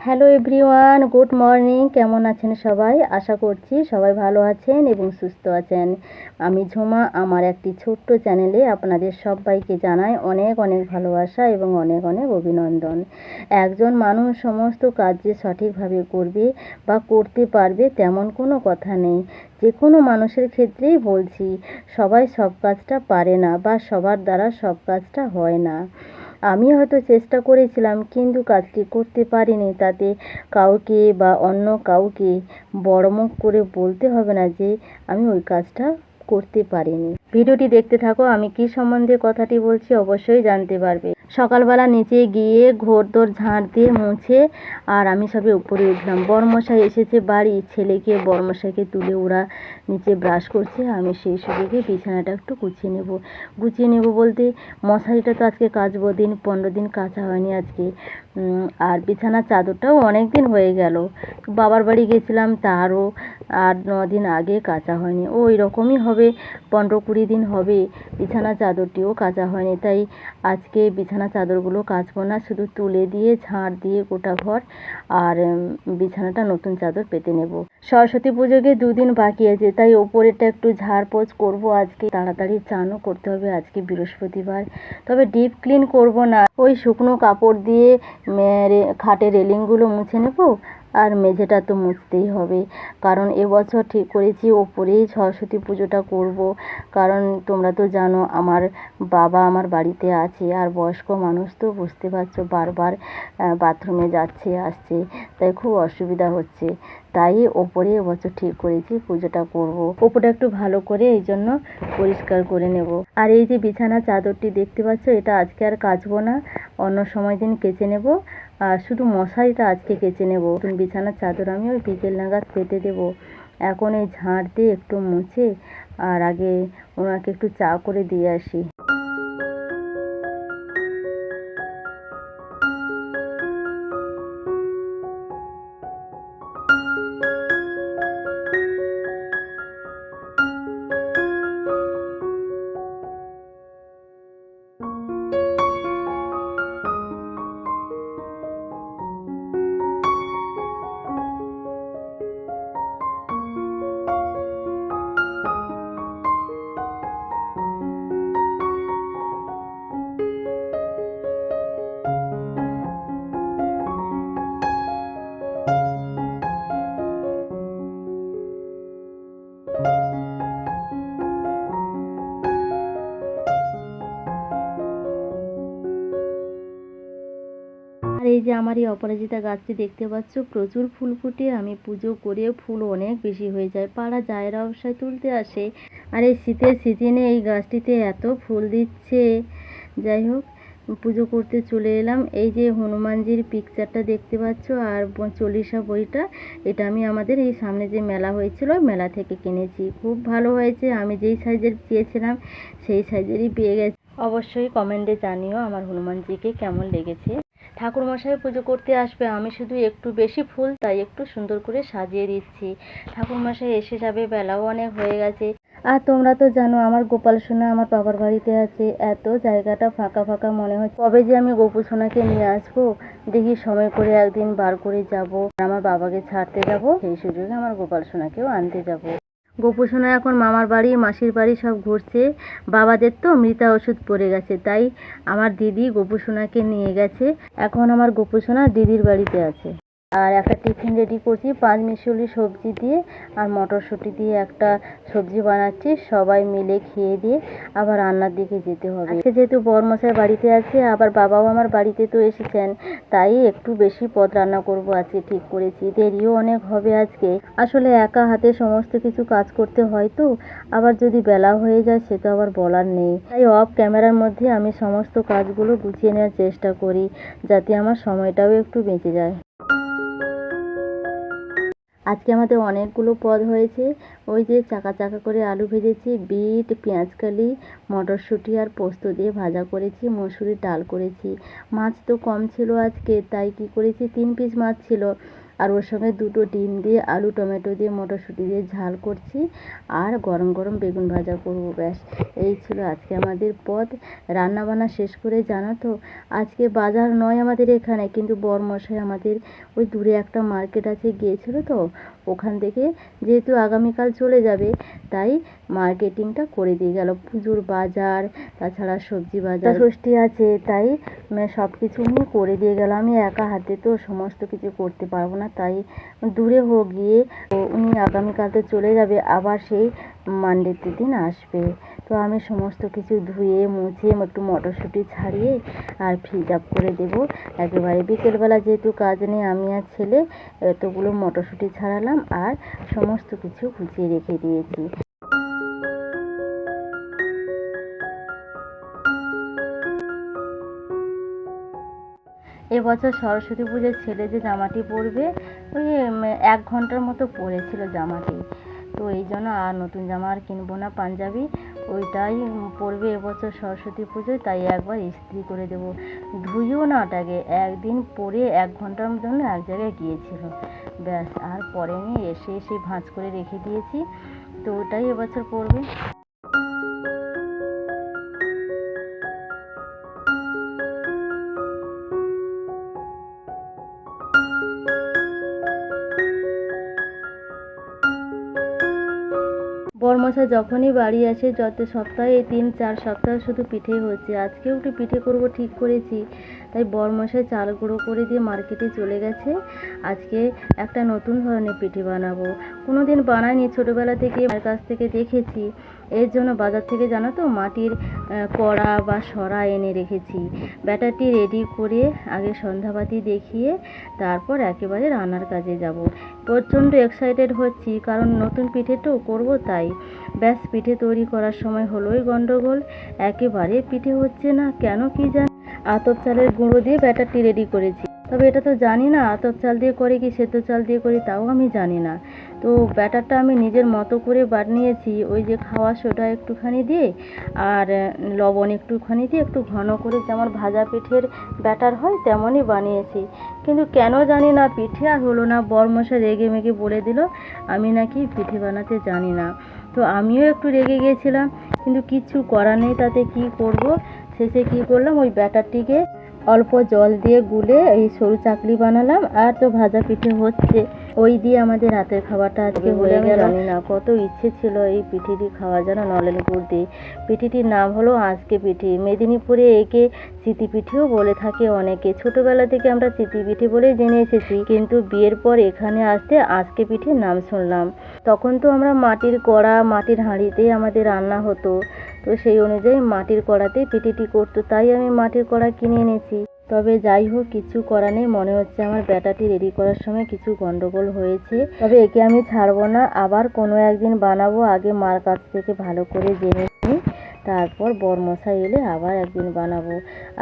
Hello everyone, good morning. কেমন আছেন সবাই? আশা করছি সবাই ভালো আছেন এবং সুস্থ আছেন। আমি ঝুমা, আমার একটি ছোট্ট চ্যানেলে আপনাদের সবাইকে জানাই অনেক অনেক ভালোবাসা এবং অনেক অনেক অভিনন্দন। একজন মানুষ সমস্ত কাজ যে সঠিকভাবে করবে বা করতে পারবে তেমন কোনো কথা নেই। যে কোনো মানুষের ক্ষেত্রেই বলছি, সবাই সব কাজটা পারে না বা সবার দ্বারা সব কাজটা হয় না। আমি হয়তো চেষ্টা করেছিলাম কিন্তু কাজটি করতে পারিনি, তাতে কাউকে বা অন্য কাউকে বড়মুখ করে বলতে হবে না যে আমি ওই কাজটা করতে পারিনি। ভিডিওটি দেখতে থাকো, আমি কি সম্বন্ধে কথাটি বলছি অবশ্যই জানতে পারবে। সকালবেলা নিচে গিয়ে ঘরদোর ঝাঁট দিয়ে মুছে আর আমি সবে উপরে উঠলাম। বড়মশাই এসেছে বাড়ি, ছেলেকে বড়মশাইকে তুলে ওরা নিচে ব্রাশ করছে। আমি সেই সুযোগে বিছানাটা একটু গুছিয়ে নেব বলতে মশারিটা তো আজকে কাচবো, 15 দিন কাচা হয়নি আজকে। আর বিছানার চাদরটাও অনেক দিন হয়ে গেল, বাবার বাড়ি গেছিলাম তারও 8-9 দিন আগে কাচা হয়নি। ওই রকমই হবে, 15-20 দিন হবে বিছানা চাদরটিও কাচা হয়নি। তাই আজকে বিছানা চাদরগুলো কাচবো না, শুধু তুলে দিয়ে ঝাঁট দিয়ে গোটা ঘর আর বিছানাটা নতুন চাদর পেতে নেব। সরস্বতী পুজোকে 2 দিন বাকি আছে, তাই ওপরেরটা একটু ঝাড়পোছ করব আজকে। তাড়াতাড়ি চানও করতে হবে, আজকে বৃহস্পতিবার। তবে ডিপ ক্লিন করব না, ওই শুকনো কাপড় দিয়ে খাটের রেলিংগুলো মুছে নেব আর মেঝেটা তো মুছতেই হবে। কারণ এবছর ঠিক করেছি ওপরেই সরস্বতী পুজোটা করব। কারণ তোমরা তো জানো আমার বাবা আমার বাড়িতে আছে, আর বয়স্ক মানুষ তো বুঝতে পারছো, বারবার বাথরুমে যাচ্ছে আসছে, তাই খুব অসুবিধা হচ্ছে। তাই ওপরে এবছর ঠিক করেছি পুজোটা করব। ওপরটা একটু ভালো করে এই জন্য পরিষ্কার করে নেব। আর এই যে বিছানা চাদরটি দেখতে পাচ্ছ, এটা আজকে আর কাচবো না, অন্য সময় দিন কেচে নেব। আর শুধু মশারিটা আজকে কেচে নেব। বিছানার চাদর আমি ওই বিকেল নাগাদ পেতে দেব। এখন এই ঝাঁট দিয়ে একটু মুছে আর আগে ওনাকে একটু চা করে দিয়ে আসি। আর এই যে আমার এই অপরাজিতা গাছটি দেখতে পাচ্ছ, প্রচুর ফুল ফুটে। আমি পুজো করে ফুল অনেক বেশি হয়ে যায়, পাড়া জায়রা অবস্থায় তুলতে আসে। আর এই শীতের সিজনে এই গাছটিতে এত ফুল দিচ্ছে। যাই হোক, পুজো করতে চলে এলাম। এই যে হনুমানজির পিকচারটা দেখতে পাচ্ছ আর চল্লিশা বইটা, এটা আমি আমাদের এই সামনে যে মেলা হয়েছিল মেলা থেকে কিনেছি। খুব ভালো হয়েছে, আমি যেই সাইজের চেয়েছিলাম সেই সাইজেরই পেয়ে গেছি। অবশ্যই কমেন্টে জানিও আমার হনুমানজিকে কেমন লেগেছে। ঠাকুরমশাই পুজো করতে আসবে, আমি শুধু একটু বেশি ফুল তাই একটু সুন্দর করে সাজিয়ে দিচ্ছি। ঠাকুরমশাই এসে যাবে, বেলাও অনেক হয়ে গেছে। আর তোমরা তো জানো আমার গোপাল সোনা আমার বাবার বাড়িতে আছে, এত জায়গাটা ফাঁকা ফাঁকা মনে হচ্ছে। কবে যে আমি গোপু সোনাকে নিয়ে আসবো, দেখি সময় করে একদিন বার করে যাব। আমার বাবাকে ছাড়তে যাব, সেই সুযোগে আমার গোপাল সোনাকেও আনতে যাব। গোপু সোনা এখন মামার বাড়ি মাসির বাড়ি সব ঘুরছে। বাবাদের তো মৃতা ওষুধ পড়ে গেছে, তাই আমার দিদি গোপু সোনাকে নিয়ে গেছে। এখন আমার গোপু সোনা দিদির বাড়িতে আছে। আর একটা টিফিন রেডি করছি, 5 মিশালি সবজি দিয়ে আর মটরশুঁটি দিয়ে একটা সবজি বানাচ্ছি। সবাই মিলে খেয়ে দিয়ে আবার রান্নার দিকে যেতে হবে। আজকে যেহেতু বরমশাই বাড়িতে আছে, আবার বাবাও আমার বাড়িতে তো এসেছেন, তাই একটু বেশি পদ রান্না করব আজকে ঠিক করেছি। দেরিও অনেক হবে আজকে, আসলে একা হাতে সমস্ত কিছু কাজ করতে হয় তো, আবার যদি বেলা হয়ে যায় সে তো আবার বলার নেই। তাই অফ ক্যামেরার মধ্যে আমি সমস্ত কাজগুলো গুছিয়ে নেওয়ার চেষ্টা করি, যাতে আমার সময়টাও একটু বেঁচে যায়। আজকে আমাদের অনেকগুলো পদ হয়েছে। ওই যে চাকা চাকা করে আলু ভেজেছি, বিট পেঁয়াজকালি মটরশুঁটি আর পোস্ত দিয়ে ভাজা করেছি, মসুরির ডাল করেছি। মাছ তো কম ছিল আজকে, তাই কি করেছি 3 পিস মাছ ছিল আর ওর সঙ্গে দুটো ডিম দিয়ে আলু টমেটো দিয়ে মটরশুঁটি দিয়ে ঝাল করছি আর গরম গরম বেগুন ভাজা করবো। ব্যাস এই ছিল আজকে আমাদের পদ। রান্না বান্না শেষ করে জানো তো আজকে বাজার নয় আমাদের এখানে, কিন্তু বরমশাই আমাদের ওই দূরে একটা মার্কেট আছে গিয়েছিল, তো ওখান থেকে যেহেতু আগামীকাল চলে যাবে তাই মার্কেটিংটা করে দিয়ে গেল। পুজোর বাজার, তাছাড়া সবজি বাজার, ষষ্ঠী আছে, তাই সব কিছু উনি করে দিয়ে গেল। আমি একা হাতে তো সমস্ত কিছু করতে পারবো না, তাই দূরে গিয়ে উনি আগামীকাল তো চলে যাবে, আবার সেই মানডেতে দিন আসবে। তো আমি সমস্ত কিছু ধুয়ে মুছে একটু মটরশুঁটি ছাড়িয়ে আর ফ্রিজ আপ করে দেবো একেবারে। বিকেলবেলা যেহেতু কাজ নেই, আমি আর ছেলে এতগুলো মটরশুঁটি ছাড়ালাম আর সমস্ত কিছু গুছিয়ে রেখে দিয়েছি। এবছর সরস্বতী পুজোর ছেলে যে জামাটি পরবে ওই 1 ঘন্টার মতো পরেছিল জামাটি, তো এই জন্য আর নতুন জামা আর কিনবো না, পাঞ্জাবি ওইটাই পরবে এবছর সরস্বতী পুজোয়। তাই একবার ইস্ত্রি করে দেবো, ধুইও না, ওটাকে একদিন পরে 1 ঘন্টার জন্য এক জায়গায় গিয়েছিল, ব্যাস আর পরেনি, এসে ভাঁজ করে রেখে দিয়েছি, তো ওটাই এবছর পরবে। বরমশাই যখনই বাড়ি আসে, যত সপ্তাহে 3-4 সপ্তাহ শুধু পিঠেই হচ্ছে। আজকেও একটু পিঠে করব ঠিক করেছি, তাই বরমশাই চাল গুঁড়ো করে দিয়ে মার্কেটে চলে গেছে। আজকে একটা নতুন ধরনের পিঠে বানাবো, কোনো দিন বানাইনি, ছোটোবেলা থেকে মায়ের কাছ থেকে দেখেছি। এর জন্য বাজার থেকে জানো তো মাটির কড়া বা সরা এনে রেখেছি। ব্যাটারটি রেডি করে আগে সন্ধ্যাবাতি দেখিয়ে তারপর একেবারে রান্নার কাজে যাব। প্রচণ্ড এক্সাইটেড হচ্ছি, কারণ নতুন পিঠে তো করবো, তাই। ব্যাস পিঠে তৈরি করার সময় হলোই গন্ডগোল, একেবারে পিঠে হচ্ছে না কেন কি জানি। আতপ চালের গুঁড়ো দিয়ে ব্যাটারটি রেডি করেছি, তবে এটা তো জানি না আতপ চাল দিয়ে করে কি সেদ্ধ চাল দিয়ে করি, তাও আমি জানি না। তো ব্যাটারটা আমি নিজের মতো করে বানিয়েছি, ওই যে খাওয়া সোডা একটুখানি দিয়ে আর লবণ একটুখানি দিয়ে একটু ঘন করে, যেমন ভাজা পিঠের ব্যাটার হয় তেমনই বানিয়েছি। কিন্তু কেন জানি না পিঠে আর হলো না। বরমশাই রেগে মেগে বলে দিল আমি নাকি পিঠে বানাতে জানি না। তো আমিও একটু রেগে গিয়েছিলাম, কিন্তু কিচ্ছু করার নেই, তাতে কি করব। শেষে কি করলাম, ওই ব্যাটারটিকে অল্প জল দিয়ে গুলে এই সরু চাকলি বানালাম, আর তো ভাজা পিঠে হচ্ছে। ওই দিয়ে আমাদের রাতের খাবারটা আজকে হয়ে গেল। জানি না কত ইচ্ছে ছিল এই পিঠেটি খাওয়ার জন্য, নলেন গুড় দিয়ে। পিঠেটির নাম হলো আজকে পিঠে। মেদিনীপুরে একে চিতি পিঠেও বলে থাকে অনেকে। ছোটবেলা থেকে আমরা চিতি পিঠে বলেই জেনে এসেছি, কিন্তু বিয়ের পর এখানে আসতে আজকে পিঠের নাম শুনলাম। তখন তো আমরা মাটির কড়া, মাটির হাঁড়িতেই আমাদের রান্না হতো, তো সেই অনুযায়ী মাটির কড়াতেই পিঠেটি করতো, তাই আমি মাটির কড়া কিনে এনেছি। তবে যাই হোক, কিছু করার নেই, মনে হচ্ছে আমার ব্যাটাটি রেডি করার সময় কিছু গন্ডগোল হয়েছে। তবে একে আমি ছাড়বো না, আবার কোনো একদিন বানাবো। আগে মার কাছ থেকে ভালো করে জেনে নিই, তারপর বরমশাই এলে আবার একদিন বানাবো।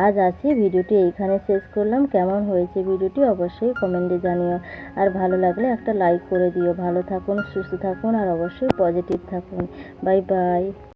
আজ আসি, ভিডিওটি এইখানে শেষ করলাম। কেমন হয়েছে ভিডিওটি অবশ্যই কমেন্টে জানিও, আর ভালো লাগলে একটা লাইক করে দিও। ভালো থাকুন, সুস্থ থাকুন, আর অবশ্যই পজিটিভ থাকুন। Bye bye.